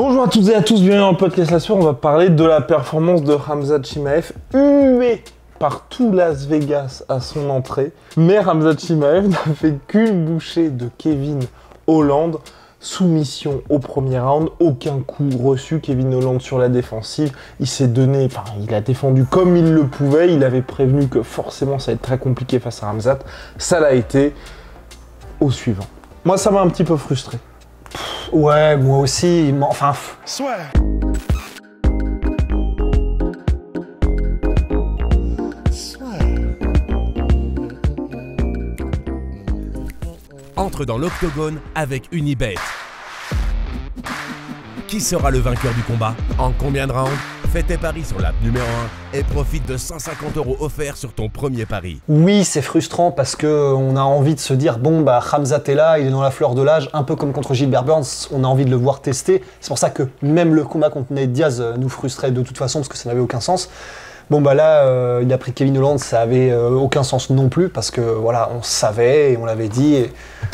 Bonjour à toutes et à tous, bienvenue dans le podcast La Sueur. On va parler de la performance de Khamzat Chimaev, hué par tout Las Vegas à son entrée. Mais Khamzat Chimaev n'a fait qu'une bouchée de Kevin Holland. Soumission au premier round, aucun coup reçu. Kevin Holland sur la défensive, il s'est donné, il a défendu comme il le pouvait. Il avait prévenu que forcément ça allait être très compliqué face à Khamzat. Ça l'a été. Au suivant. Moi, ça m'a un petit peu frustré. Ouais, moi aussi, enfin... Entre dans l'octogone avec Unibet. Qui sera le vainqueur du combat? En combien de rounds? Fais tes paris sur l'app numéro 1 et profite de 150 € offerts sur ton premier pari. Oui, c'est frustrant parce qu'on a envie de se dire, bon, bah, Khamzat est là, il est dans la fleur de l'âge, un peu comme contre Gilbert Burns, on a envie de le voir tester. C'est pour ça que même le combat contre Nate Diaz nous frustrait de toute façon parce que ça n'avait aucun sens. Bon, bah là, il a pris Kevin Holland, ça avait aucun sens non plus parce que voilà, on savait et on l'avait dit. Et,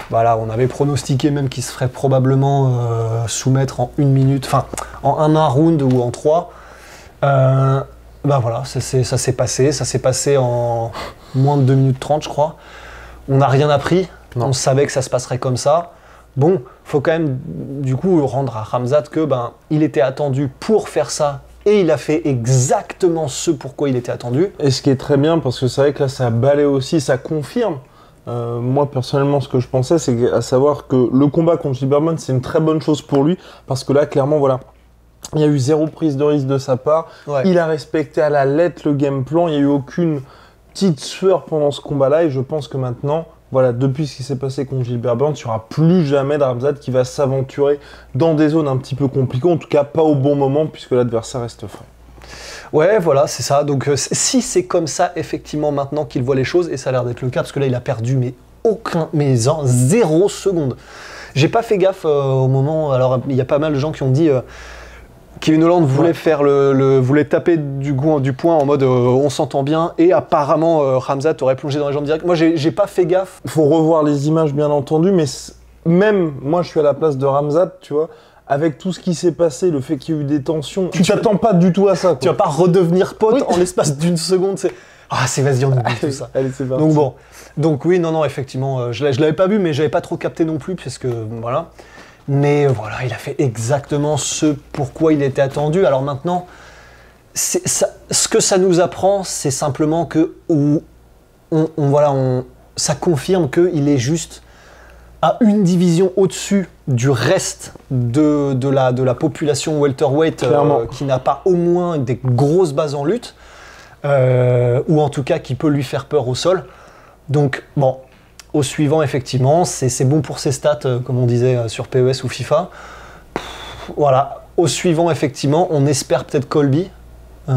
voilà, on avait pronostiqué même qu'il se ferait probablement soumettre en 1 minute, enfin en un round ou en 3. Bah voilà, ça s'est passé en moins de 2 minutes 30 je crois. On n'a rien appris, on savait que ça se passerait comme ça. Bon, faut quand même du coup rendre à Khamzat que il était attendu pour faire ça et il a fait exactement ce pourquoi il était attendu. Et ce qui est très bien, parce que c'est vrai que là ça balaye aussi, ça confirme. Moi personnellement ce que je pensais, c'est à savoir que le combat contre Gilbert Burns c'est une très bonne chose pour lui, parce que là clairement voilà, il y a eu 0 prise de risque de sa part, il a respecté à la lettre le game plan, il n'y a eu aucune petite sueur pendant ce combat-là, et je pense que maintenant, voilà, depuis ce qui s'est passé contre Gilbert Burns, il n'y aura plus jamais d'Khamzat qui va s'aventurer dans des zones un petit peu compliquées, en tout cas pas au bon moment, puisque l'adversaire reste frais. Ouais, voilà, c'est ça. Donc si c'est comme ça, effectivement, maintenant qu'il voit les choses, et ça a l'air d'être le cas, parce que là, il a perdu, mais 0 seconde. J'ai pas fait gaffe au moment, alors il y a pas mal de gens qui ont dit... Kevin Holland voulait faire voulait taper du poing en mode on s'entend bien, et apparemment Khamzat aurait plongé dans les jambes direct. Moi j'ai pas fait gaffe. Faut revoir les images bien entendu, mais même moi je suis à la place de Khamzat, tu vois, avec tout ce qui s'est passé, le fait qu'il y a eu des tensions, tu t'attends pas du tout à ça, quoi. Tu vas pas redevenir pote en l'espace d'une seconde, c'est vas-y on oublie tout ça. Allez, c'est parti. Donc bon, oui non effectivement, je l'avais pas vu mais j'avais pas trop capté non plus parce que voilà. Mais voilà, il a fait exactement ce pourquoi il était attendu. Alors maintenant, ce que ça nous apprend, c'est simplement que ça confirme qu'il est juste à une division au-dessus du reste de la population welterweight qui n'a pas au moins des grosses bases en lutte, ou en tout cas qui peut lui faire peur au sol. Donc bon... Au suivant, effectivement, c'est bon pour ses stats, comme on disait sur PES ou FIFA. Voilà. Au suivant, effectivement, on espère peut-être Colby. Ouais,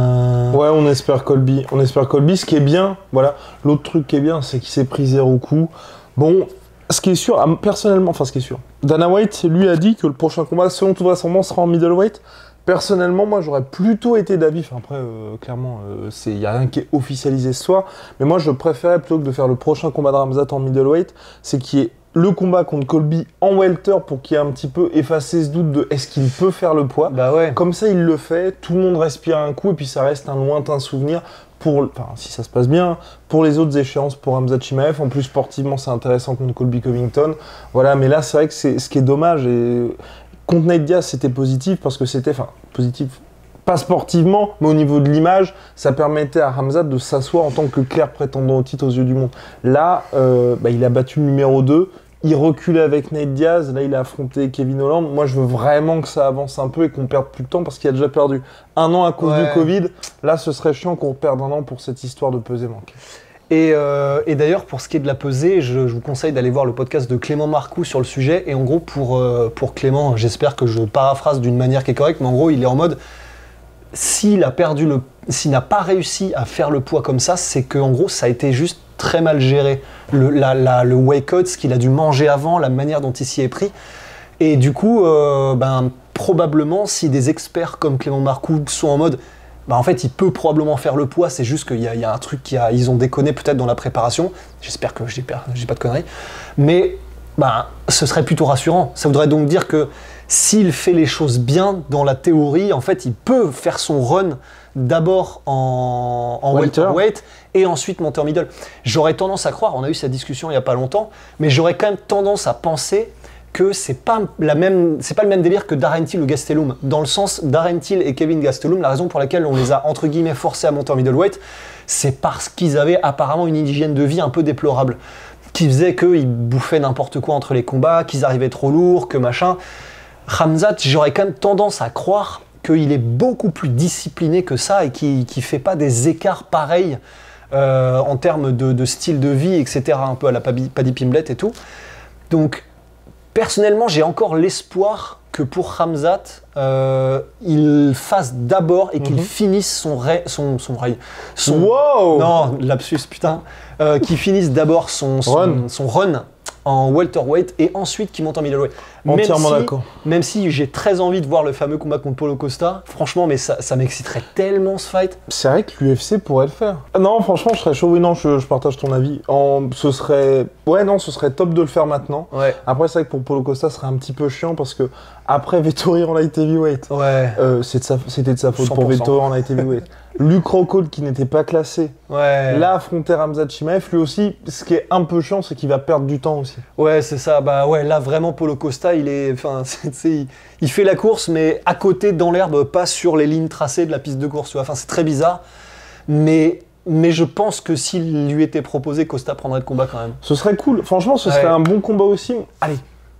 on espère Colby. On espère Colby. Ce qui est bien, voilà. L'autre truc qui est bien, c'est qu'il s'est pris 0 coup. Bon, ce qui est sûr, personnellement, ce qui est sûr, Dana White, lui, a dit que le prochain combat, selon toute vraisemblance, sera en middleweight. Personnellement, moi, j'aurais plutôt été d'avis, après, clairement, il n'y a rien qui est officialisé ce soir, mais moi, je préférais, plutôt que de faire le prochain combat de Khamzat en middleweight, c'est qu'il y ait le combat contre Colby en welter pour qu'il y ait un petit peu effacé ce doute de est-ce qu'il peut faire le poids. Bah ouais. Comme ça, il le fait, tout le monde respire un coup, et puis ça reste un lointain souvenir si ça se passe bien, pour les autres échéances pour Khamzat Chimaev. En plus, sportivement, c'est intéressant contre Colby Covington. Voilà, mais là, c'est vrai que c'est ce qui est dommage, et... Contre Nate Diaz, c'était positif parce que c'était, positif, pas sportivement, mais au niveau de l'image, ça permettait à Khamzat de s'asseoir en tant que clair prétendant au titre aux yeux du monde. Là, il a battu le numéro 2, il reculait avec Nate Diaz, là il a affronté Kevin Holland. Moi, je veux vraiment que ça avance un peu et qu'on perde plus de temps parce qu'il a déjà perdu 1 an à cause du Covid. Là, ce serait chiant qu'on perde 1 an pour cette histoire de pesée manquée. Et d'ailleurs, pour ce qui est de la pesée, je vous conseille d'aller voir le podcast de Clément Marcoux sur le sujet. Et en gros, pour Clément, j'espère que je paraphrase d'une manière qui est correcte, mais en gros, il est en mode, s'il n'a pas réussi à faire le poids comme ça, c'est qu'en gros, ça a été juste très mal géré. Le whey cut, ce qu'il a dû manger avant, la manière dont il s'y est pris. Et du coup, probablement, si des experts comme Clément Marcoux sont en mode... en fait, il peut probablement faire le poids, c'est juste qu'il y a un truc ils ont déconné peut-être dans la préparation. J'espère que j'ai pas de conneries. Mais ce serait plutôt rassurant. Ça voudrait donc dire que s'il fait les choses bien dans la théorie, en fait, il peut faire son run d'abord en welterweight et ensuite monter en middle. J'aurais tendance à croire, on a eu cette discussion il n'y a pas longtemps, mais j'aurais quand même tendance à penser que c'est pas le même délire que Darren Till ou Gastelum. Dans le sens, Darren Till et Kevin Gastelum, la raison pour laquelle on les a entre guillemets forcés à monter en middleweight, c'est parce qu'ils avaient apparemment une hygiène de vie un peu déplorable, qui faisait qu'ils bouffaient n'importe quoi entre les combats, qu'ils arrivaient trop lourds, que machin. Khamzat, j'aurais quand même tendance à croire qu'il est beaucoup plus discipliné que ça et qu'il ne fait pas des écarts pareils en termes de style de vie, etc., un peu à la Paddy Pimblett et tout. Donc, personnellement, j'ai encore l'espoir que pour Khamzat, il fasse d'abord et qu'il finisse Wow non, lapsus, putain. Qu'il finisse d'abord son run en welterweight et ensuite qu'il monte en middleweight. Entièrement d'accord. Même si j'ai très envie de voir le fameux combat contre Paulo Costa, franchement, mais ça m'exciterait tellement ce fight. C'est vrai que l'UFC pourrait le faire. Non, franchement, je serais chaud. Oui, non, je partage ton avis. Ce serait top de le faire maintenant. Ouais. Après, c'est vrai que pour Paulo Costa, ce serait un petit peu chiant parce que après Vettori en light heavyweight, Ouais. c'était de sa faute 100%. pour Vettori en light heavyweight. Luke Rockhold qui n'était pas classé. Ouais. Là, affronter Khamzat Chimaev, lui aussi, ce qui est un peu chiant, c'est qu'il va perdre du temps aussi. Ouais, c'est ça. Bah ouais, là vraiment Paulo Costa, il fait la course, mais à côté dans l'herbe, pas sur les lignes tracées de la piste de course. Tu vois. Enfin, c'est très bizarre. Mais je pense que s'il lui était proposé, Costa prendrait le combat quand même. Ce serait cool. Franchement, ce serait un bon combat aussi. Allez,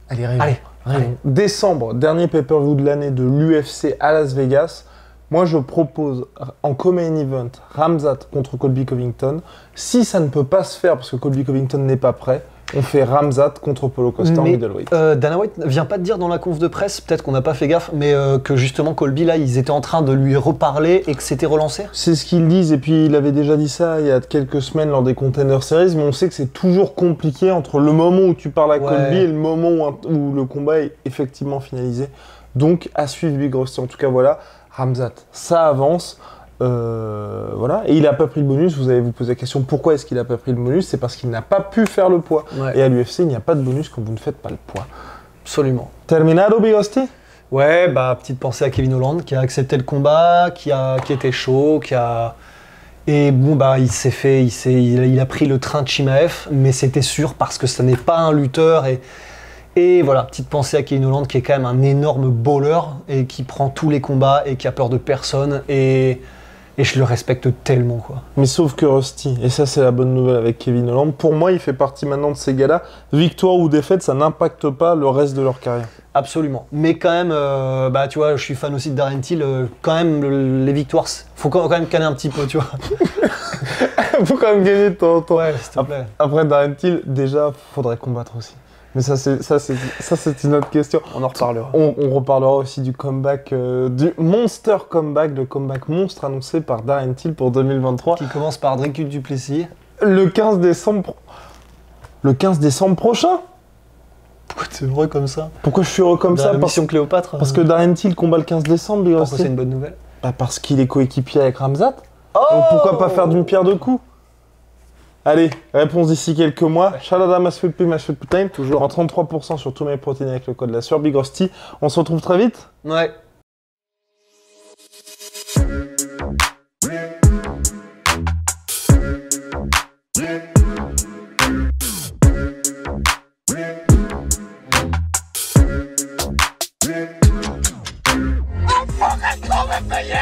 rêvons. Allez. Décembre, dernier pay-per-view de l'année de l'UFC à Las Vegas. Moi, je propose en co-main event Khamzat contre Colby Covington. Si ça ne peut pas se faire parce que Colby Covington n'est pas prêt, on fait Khamzat contre Paulo Costa en middleweight. Dana White vient pas de dire dans la conf de presse, peut-être qu'on n'a pas fait gaffe, mais que justement Colby, là, ils étaient en train de lui reparler et que c'était relancé. C'est ce qu'ils disent, et puis il avait déjà dit ça il y a quelques semaines lors des Contender Series, mais on sait que c'est toujours compliqué entre le moment où tu parles à Colby et le moment où le combat est effectivement finalisé. Donc, à suivre Big Rusty. En tout cas, voilà. Khamzat, ça avance, voilà, et il n'a pas pris le bonus. Vous allez vous poser la question, pourquoi est-ce qu'il n'a pas pris le bonus? C'est parce qu'il n'a pas pu faire le poids. Ouais. Et à l'UFC, il n'y a pas de bonus quand vous ne faites pas le poids. Absolument. Terminado, Big Rusty? Ouais, bah petite pensée à Kevin Holland qui a accepté le combat, qui était chaud, et bon bah il a pris le train de Chimaev, mais c'était sûr parce que ce n'est pas un lutteur et voilà, petite pensée à Kevin Holland qui est quand même un énorme bowler et qui prend tous les combats et qui a peur de personne et je le respecte tellement quoi. Mais sauf que Rusty, et ça c'est la bonne nouvelle avec Kevin Holland, pour moi il fait partie maintenant de ces gars-là, victoire ou défaite ça n'impacte pas le reste de leur carrière. Absolument, mais quand même, bah tu vois, je suis fan aussi de Darren Till, quand même les victoires, faut quand même canner un petit peu, tu vois. Faut quand même gagner de temps en temps. Ouais, s'il te plaît. Après Darren Till, déjà faudrait combattre aussi. Mais ça c'est une autre question. On en reparlera. On reparlera aussi du comeback, du monster comeback, le comeback monstre annoncé par Darren Till pour 2023. Qui commence par Dricus du Plessis. Le 15 décembre prochain. Pourquoi t'es heureux comme ça? Pourquoi je suis heureux comme ça? Mission Cléopâtre. Parce que Darren Till combat le 15 décembre, Big Rusty. Pourquoi c'est une bonne nouvelle? Bah parce qu'il est coéquipier avec Khamzat. Oh Donc pourquoi pas faire d'une pierre deux coups? Allez, réponse d'ici quelques mois. Shalada Masfulpi Masfulputain, toujours en 33% sur tous mes protéines avec le code la sueur Big Rusty. On se retrouve très vite. Ouais. On pourrait trouver payé